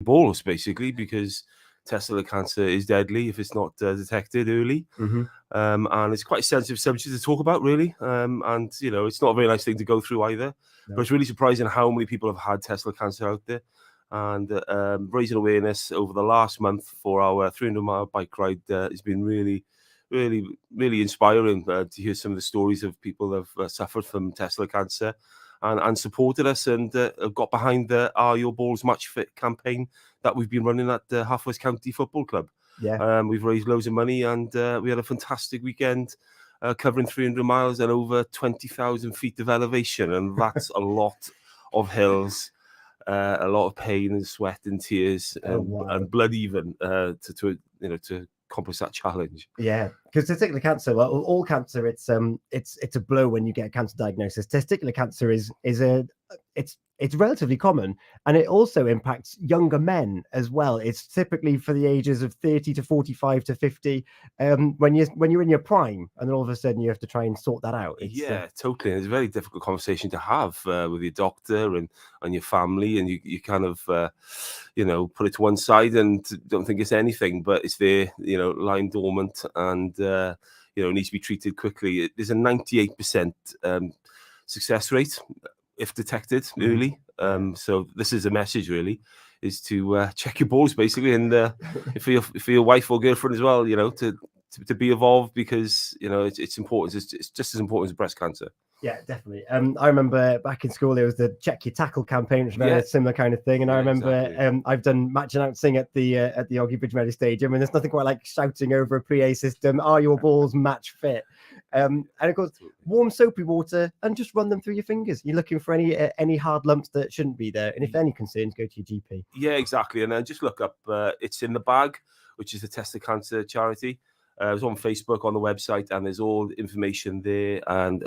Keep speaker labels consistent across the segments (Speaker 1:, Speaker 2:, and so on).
Speaker 1: balls, basically, because testicular cancer is deadly if it's not detected early. And it's quite a sensitive subject to talk about, really. And, you know, it's not a very nice thing to go through either. No. But it's really surprising how many people have had testicular cancer out there. And raising awareness over the last month for our 300-mile bike ride has been really, really inspiring to hear some of the stories of people that have suffered from testicular cancer and supported us and got behind the Are Your Balls Match Fit campaign that we've been running at the Haverfordwest County Football Club. Yeah. We've raised loads of money and we had a fantastic weekend covering 300 miles and over 20,000 feet of elevation. And that's a lot of hills, a lot of pain and sweat and tears and blood even to accomplish that challenge.
Speaker 2: Yeah, because testicular cancer, well, all cancer, it's a blow when you get a cancer diagnosis. Testicular cancer it's relatively common, and it also impacts younger men as well. It's typically for the ages of 30 to 45 to 50, when you're in your prime, and then all of a sudden you have to try and sort that out.
Speaker 1: Totally. It's a very difficult conversation to have with your doctor and your family, and you kind of put it to one side and don't think it's anything, but it's there, lying dormant, and needs to be treated quickly. There's a 98% success rate if detected early. So this is a message, really, is to check your balls, basically, and for your wife or girlfriend as well, to be involved, because it's important. It's just as important as breast cancer.
Speaker 2: Yeah, definitely. I remember back in school there was the Check Your Tackle campaign, which was a similar kind of thing. And I remember I've done match announcing at the Oggy Bridge Meadow Stadium, and there's nothing quite like shouting over a PA system, "Are your balls match fit?" And of course, warm soapy water and just run them through your fingers. You're looking for any hard lumps that shouldn't be there, and if any concerns, go to your GP.
Speaker 1: Yeah, exactly. And then just look up It's in the Bag, which is a testicular cancer charity. It's on Facebook, on the website, and there's all information there, and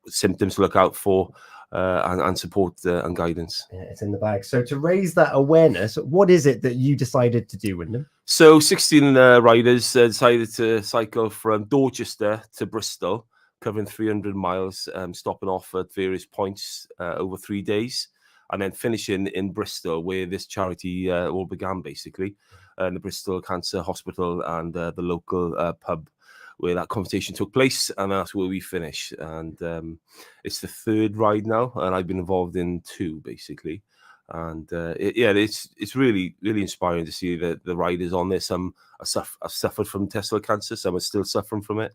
Speaker 1: symptoms to look out for, and support and guidance.
Speaker 2: Yeah, it's in the bag. So to raise that awareness, what is it that you decided to do, Wyndham?
Speaker 1: So 16 riders decided to cycle from Dorchester to Bristol, covering 300 miles, stopping off at various points over 3 days, and then finishing in Bristol, where this charity all began, basically. The Bristol Cancer Hospital and the local pub where that conversation took place, and that's where we finish. And it's the third ride now, and I've been involved in 2, basically. And it's really, really inspiring to see the riders on there. Some have suffered from testicular cancer, some are still suffering from it.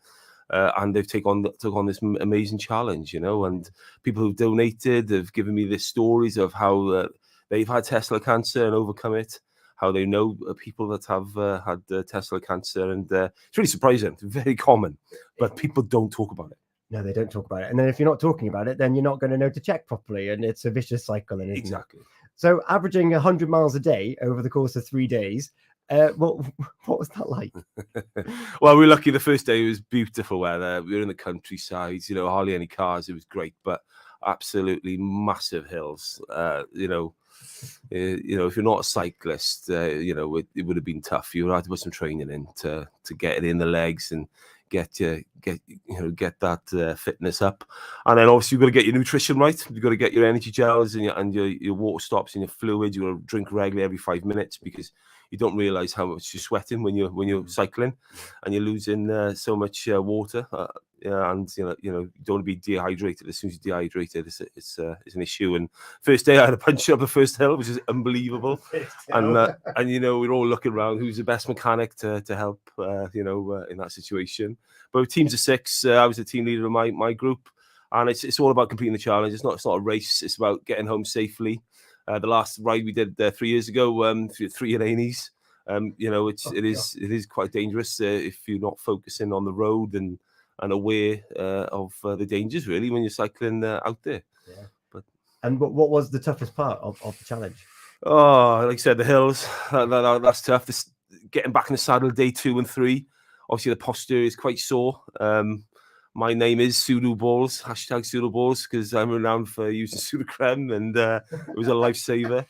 Speaker 1: And they've took on this amazing challenge, and people who've donated have given me the stories of how they've had testicular cancer and overcome it, how they know people that have had testicular cancer, and it's really surprising. It's very common, but people don't talk about it.
Speaker 2: No, they don't talk about it. And then if you're not talking about it, then you're not going to know to check properly, and it's a vicious cycle.
Speaker 1: Exactly.
Speaker 2: So averaging 100 miles a day over the course of 3 days, what was that like?
Speaker 1: Well, we were lucky. The first day it was beautiful weather. We were in the countryside, hardly any cars. It was great, but absolutely massive hills. If you're not a cyclist, it would have been tough. You would have to put some training in to get it in the legs and get that fitness up. And then obviously you've got to get your nutrition right. You've got to get your energy gels and your water stops and your fluids. You've got to drink regularly every 5 minutes, because you don't realize how much you're sweating when you're cycling, and you're losing so much water. And you don't want to be dehydrated. As soon as you're dehydrated, it's an issue. And first day I had a punch up the first hill, which is unbelievable. And we're all looking around who's the best mechanic to help in that situation. But teams of 6, I was the team leader of my group, and it's all about completing the challenge. It's not a race. It's about getting home safely. The last ride we did 3 years ago, 3 in A&Es. It is quite dangerous if you're not focusing on the road and aware of the dangers, really, when you're cycling out there.
Speaker 2: Yeah. And what was the toughest part of the challenge?
Speaker 1: Oh, like I said, the hills. That's tough. Getting back in the saddle day 2 and 3. Obviously, the posture is quite sore. My name is Pseudo Balls, #Pseudo Balls, because I'm renowned for using pseudo creme, and it was a lifesaver.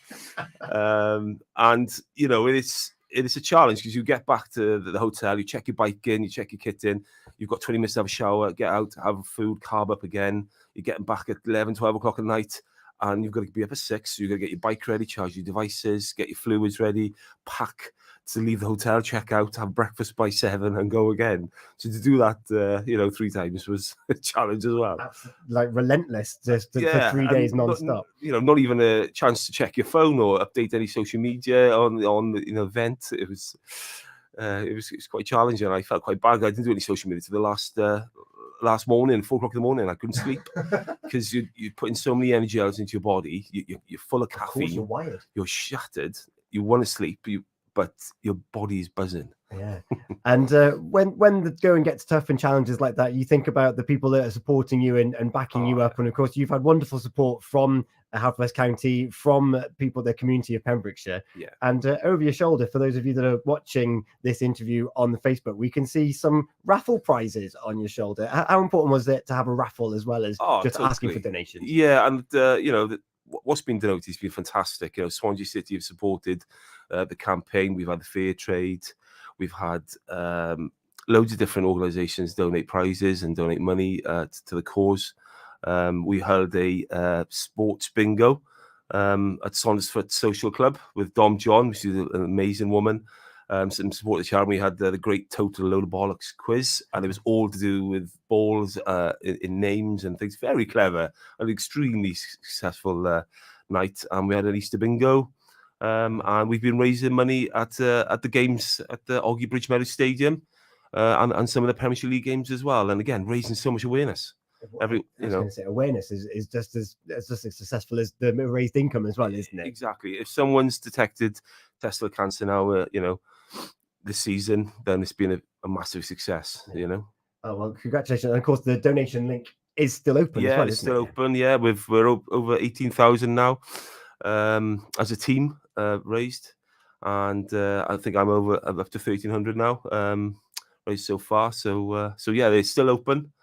Speaker 1: And it is a challenge, because you get back to the hotel, you check your bike in, you check your kit in, you've got 20 minutes to have a shower, get out, have food, carb up again. You're getting back at 11, 12 o'clock at night, and you've got to be up at 6. So you've got to get your bike ready, charge your devices, get your fluids ready, pack to leave the hotel, check out, have breakfast by 7 and go again. So to do that, 3 times was a challenge as well.
Speaker 2: Absolutely, like relentless, just for 3 days non-stop.
Speaker 1: Not even a chance to check your phone or update any social media on the event. It was quite challenging. I felt quite bad. I didn't do any social media to the last morning, 4 o'clock in the morning. I couldn't sleep because you're putting so many energy out into your body. You're full of caffeine.
Speaker 2: Of course, you're wired.
Speaker 1: You're shattered. You want to sleep, but your body is buzzing.
Speaker 2: Yeah. And when the going gets tough and challenges like that, you think about the people that are supporting you and backing you up. And of course, you've had wonderful support from Haverfordwest County, from people, the community of Pembrokeshire.
Speaker 1: Yeah.
Speaker 2: And over your shoulder, for those of you that are watching this interview on the Facebook, we can see some raffle prizes on your shoulder. How important was it to have a raffle as well as asking for donations?
Speaker 1: Yeah. And, what's been denoted has been fantastic. Swansea City have supported the campaign. We've had the fair trade. We've had loads of different organisations donate prizes and donate money to the cause. We held a sports bingo at Saundersfoot Social Club with Dom John, which is an amazing woman. Some support the charity. We had the Great Total Load of Bollocks quiz, and it was all to do with balls in names and things. Very clever, an extremely successful night. And we had an Easter bingo. And we've been raising money at the games at the Oggy Bridge Meadow Stadium and some of the Premiership League games as well. And again, raising so much awareness.
Speaker 2: Awareness is just as successful as the raised income as well, isn't it?
Speaker 1: Exactly. If someone's detected testicular cancer now, this season, then it's been a massive success. Oh
Speaker 2: well, congratulations! And of course, the donation link is still open.
Speaker 1: Yeah,
Speaker 2: as well,
Speaker 1: it's still open. Yeah, we're over 18,000 now. As a team raised, and I think I'm up to 1,300 now raised so far. So yeah, they're still open,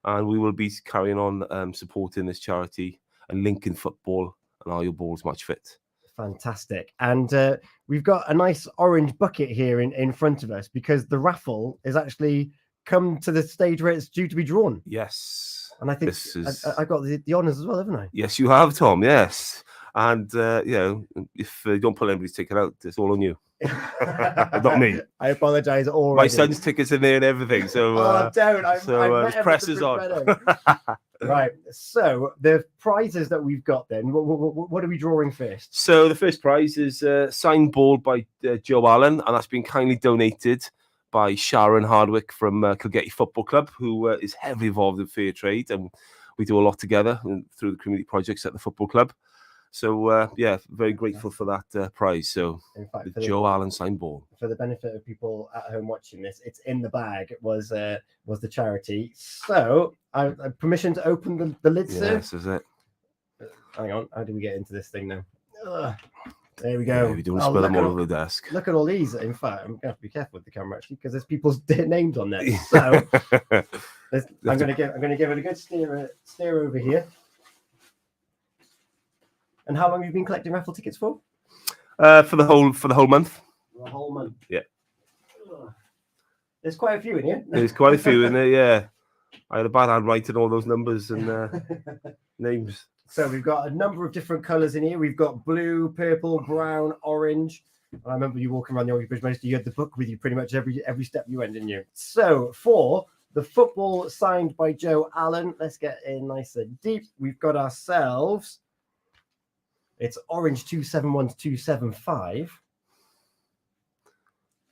Speaker 1: and we will be carrying on supporting this charity and linking football and Are Your Balls Match Fit.
Speaker 2: Fantastic. And we've got a nice orange bucket here in front of us because the raffle is actually come to the stage where it's due to be drawn.
Speaker 1: Yes.
Speaker 2: And I think I got the honours as well, haven't I?
Speaker 1: Yes, you have, Tom. Yes. And, if you don't pull anybody's ticket out, it's all on you. Not me.
Speaker 2: I apologise already.
Speaker 1: My son's ticket's in there and everything. So,
Speaker 2: don't.
Speaker 1: the press is on.
Speaker 2: Right. So the prizes that we've got then, what are we drawing first?
Speaker 1: So the first prize is a signed ball by Joe Allen, and that's been kindly donated by Sharon Hardwick from Kilgetty Football Club, who is heavily involved in fair trade, and we do a lot together through the community projects at the football club. So very grateful for that prize. So in fact, the Joe Allen signed ball.
Speaker 2: For the benefit of people at home watching this, it's in the bag. It was the charity. So I have permission to open the lid, sir.
Speaker 1: Yes, is it?
Speaker 2: Hang on. How do we get into this thing now? There we go.
Speaker 1: Yeah, we don't spill them all over the desk.
Speaker 2: Look at all these. In fact, I'm going to have to be careful with the camera actually because there's people's names on there. So I'm going to give it a good steer over here. And how long have you been collecting raffle tickets for?
Speaker 1: For the whole month.
Speaker 2: The whole month.
Speaker 1: Yeah.
Speaker 2: There's quite a few in here.
Speaker 1: There's quite a few in there. Yeah. I had a bad handwriting all those numbers and names.
Speaker 2: So we've got a number of different colours in here. We've got blue, purple, brown, orange. I remember you walking around the Oggy Bridge Meadow. You had the book with you pretty much every step you went, didn't you? So for the football signed by Joe Allen, let's get in nice and deep. We've got ourselves. It's orange 271 to 275.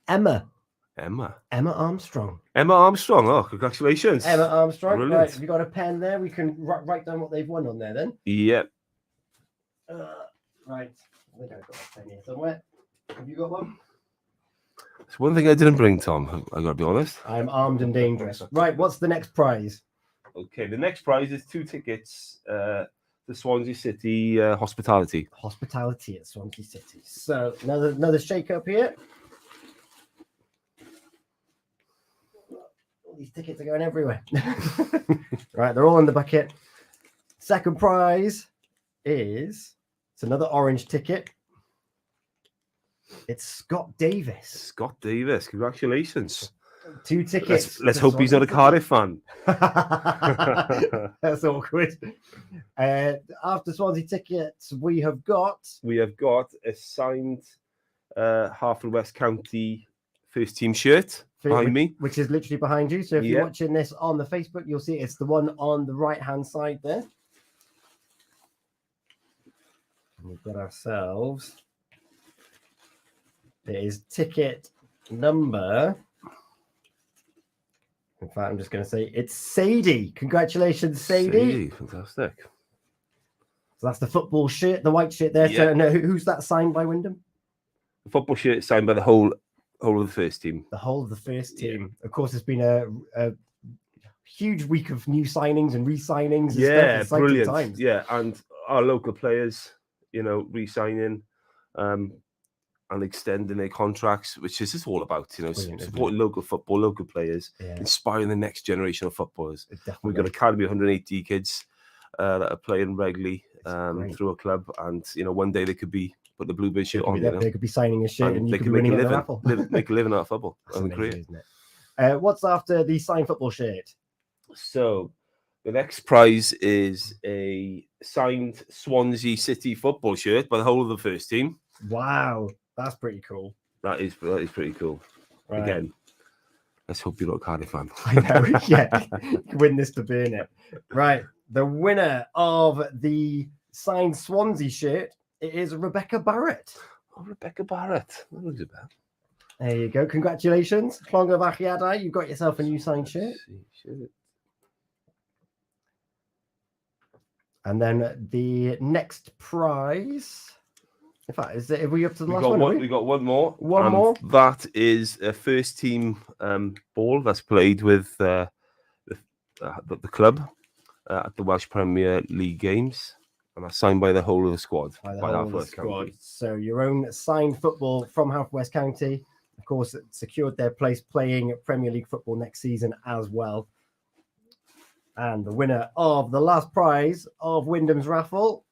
Speaker 2: Emma Armstrong.
Speaker 1: Emma Armstrong. Oh, congratulations.
Speaker 2: Emma Armstrong.
Speaker 1: Brilliant.
Speaker 2: Right, have you got a pen there? We can write down what they've won on there then.
Speaker 1: Yep.
Speaker 2: Right. I think I've got a pen here somewhere. Have you got one?
Speaker 1: It's one thing I didn't bring, Tom. I got to be honest.
Speaker 2: I'm armed and dangerous. Right. What's the next prize?
Speaker 1: Okay. The next prize is 2 tickets. The Swansea City hospitality
Speaker 2: at Swansea City. So another shake up here. All these tickets are going everywhere. Right, they're all in the bucket. Second prize it's another orange ticket. It's Scott Davis.
Speaker 1: Congratulations.
Speaker 2: 2 tickets.
Speaker 1: Let's hope he's not a Cardiff fan.
Speaker 2: That's awkward. After Swansea tickets, we have got
Speaker 1: a signed Haverfordwest County first team shirt behind me,
Speaker 2: which is literally behind you. So if you're watching this on the Facebook, you'll see it's the one on the right hand side there. And we've got ourselves. It is ticket number. In fact, I'm just going to say it's Sadie. Congratulations, Sadie.
Speaker 1: Fantastic.
Speaker 2: So that's the football shirt, the white shirt there. Yeah. So, no, who's that signed by Wyndham?
Speaker 1: The football shirt is signed by the whole of the first team.
Speaker 2: The whole of the first team. Yeah. Of course, it's been a huge week of new signings and re-signings. And stuff.
Speaker 1: Brilliant.
Speaker 2: Times.
Speaker 1: Yeah, and our local players, re-signing and extending their contracts, which is just all about, supporting local football, local players, inspiring the next generation of footballers. We've got an academy of 180 kids that are playing regularly through a club, and one day they could be put the Bluebird shirt on.
Speaker 2: They could be signing a shirt, and you could be winning at the raffle.
Speaker 1: Make a living out of football.
Speaker 2: That's amazing, isn't it? What's after the signed football shirt?
Speaker 1: So the next prize is a signed Swansea City football shirt by the whole of the first team.
Speaker 2: Wow. That's pretty cool.
Speaker 1: That is pretty cool. Right. Again, let's hope you're not a Cardiff fan.
Speaker 2: I know, yeah. Win this to burn it. Right. The winner of the signed Swansea shirt is Rebecca Barrett.
Speaker 1: Oh, Rebecca Barrett. That looks about.
Speaker 2: There you go. Congratulations. Clonga Vachiadai. You've got yourself a new signed shirt. And then the next prize. In fact, are we up to the last one?
Speaker 1: We got one more.
Speaker 2: One more.
Speaker 1: That is a first team ball that's played with the club at the Welsh Premier League games, and that's signed by the whole of the squad. By Haverfordwest County.
Speaker 2: So your own signed football from Haverfordwest County. Of course, it secured their place playing Premier League football next season as well. And the winner of the last prize of Wyndham's raffle.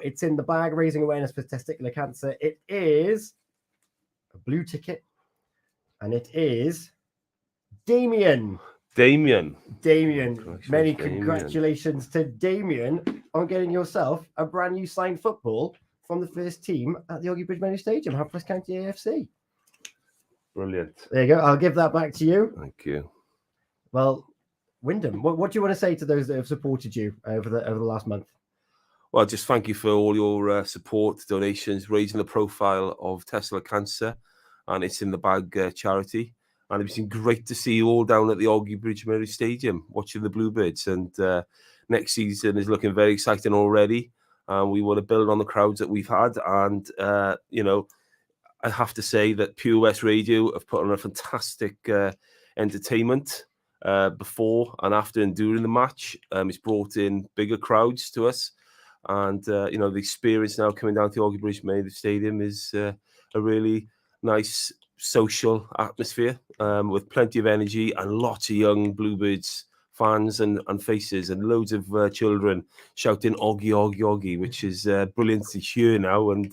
Speaker 2: It's in the bag, raising awareness for testicular cancer. It is a blue ticket, and it is Damien. Many congratulations to Damien on getting yourself a brand new signed football from the first team at the Oggy Bridge Meadow Stadium, Haverfordwest County AFC.
Speaker 1: Brilliant.
Speaker 2: There you go. I'll give that back to you.
Speaker 1: Thank you.
Speaker 2: Well, Wyndham, what do you want to say to those that have supported you over the last month?
Speaker 1: Well, just thank you for all your support, donations, raising the profile of testicular cancer and It's in the Bag charity. And it's been great to see you all down at the Oggy Bridge Meadow Stadium watching the Bluebirds. And next season is looking very exciting already. We want to build on the crowds that we've had. And, I have to say that Pure West Radio have put on a fantastic entertainment before and after and during the match. It's brought in bigger crowds to us. And, the experience now coming down to Oggy Bridge Meadow Stadium is a really nice social atmosphere with plenty of energy and lots of young Bluebirds fans and faces and loads of children shouting Oggy, Oggy, Oggy, which is brilliant to hear now. And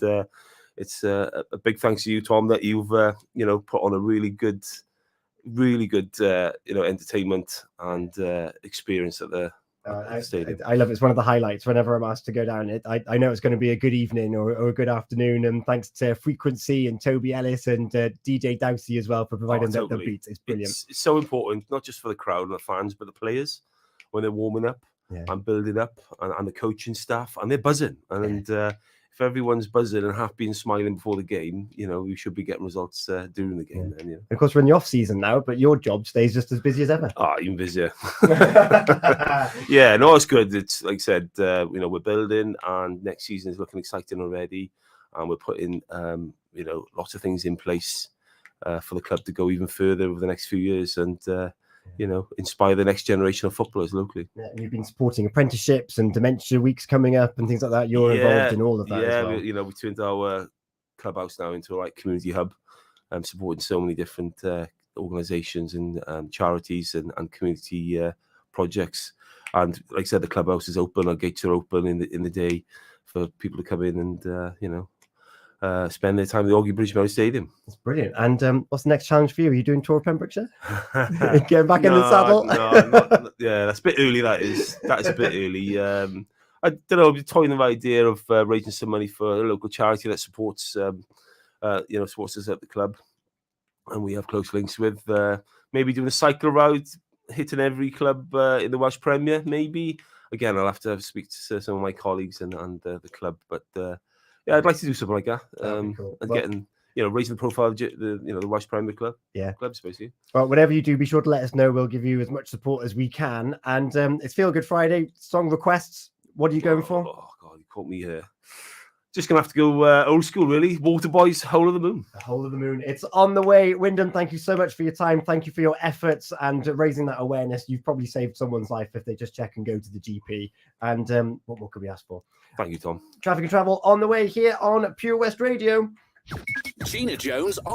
Speaker 1: it's a big thanks to you, Tom, that you've, put on a really good, entertainment and experience at the stadium.
Speaker 2: I love it. It's one of the highlights whenever I'm asked to go down it. I know it's going to be a good evening or a good afternoon, and thanks to Frequency and Toby Ellis and DJ Dowsey as well for providing the beats. It's brilliant.
Speaker 1: It's so important, not just for the crowd and the fans, but the players when they're warming up and building up, and the coaching staff, and they're buzzing. And if everyone's buzzing and happy and smiling before the game, we should be getting results during the game. Then,
Speaker 2: Of course, we're in the off season now, but your job stays just as busy as ever.
Speaker 1: Even busier. It's good. It's like I said, we're building, and next season is looking exciting already, and we're putting, lots of things in place for the club to go even further over the next few years, and inspire the next generation of footballers locally.
Speaker 2: Yeah, and you've been supporting apprenticeships and dementia weeks coming up and things like that. You're involved in all of that as well.
Speaker 1: We turned our clubhouse now into a community hub, supporting so many different organisations and charities and community projects. And like I said, the clubhouse is open. Our gates are open in the day for people to come in and spend their time at the Oggy Bridge Mountain Stadium.
Speaker 2: That's brilliant. And what's the next challenge for you? Are you doing Tour of Pembrokeshire? Getting back in the saddle?
Speaker 1: Yeah, that's a bit early. That is a bit early. I don't know. I'm toying with the idea of raising some money for a local charity that supports, supports us at the club, and we have close links with. Maybe doing a cycle route, hitting every club in the Welsh Premier. Maybe again, I'll have to speak to some of my colleagues and the club, but. Yeah, I'd like to do something like that.
Speaker 2: Cool.
Speaker 1: And getting, raising the profile of the Welsh Premier Club.
Speaker 2: Yeah,
Speaker 1: clubs basically.
Speaker 2: Well, whatever you do, be sure to let us know. We'll give you as much support as we can. And it's Feel Good Friday. Song requests. What are you going for?
Speaker 1: Oh God, you caught me here. Just gonna have to go old school, really. Waterboys, Whole of the Moon.
Speaker 2: The Whole of the Moon. It's on the way. Wyndham, thank you so much for your time. Thank you for your efforts and raising that awareness. You've probably saved someone's life if they just check and go to the GP. And what more could we ask for?
Speaker 1: Thank you, Tom.
Speaker 2: Traffic and Travel on the way here on Pure West Radio.
Speaker 3: Gina Jones on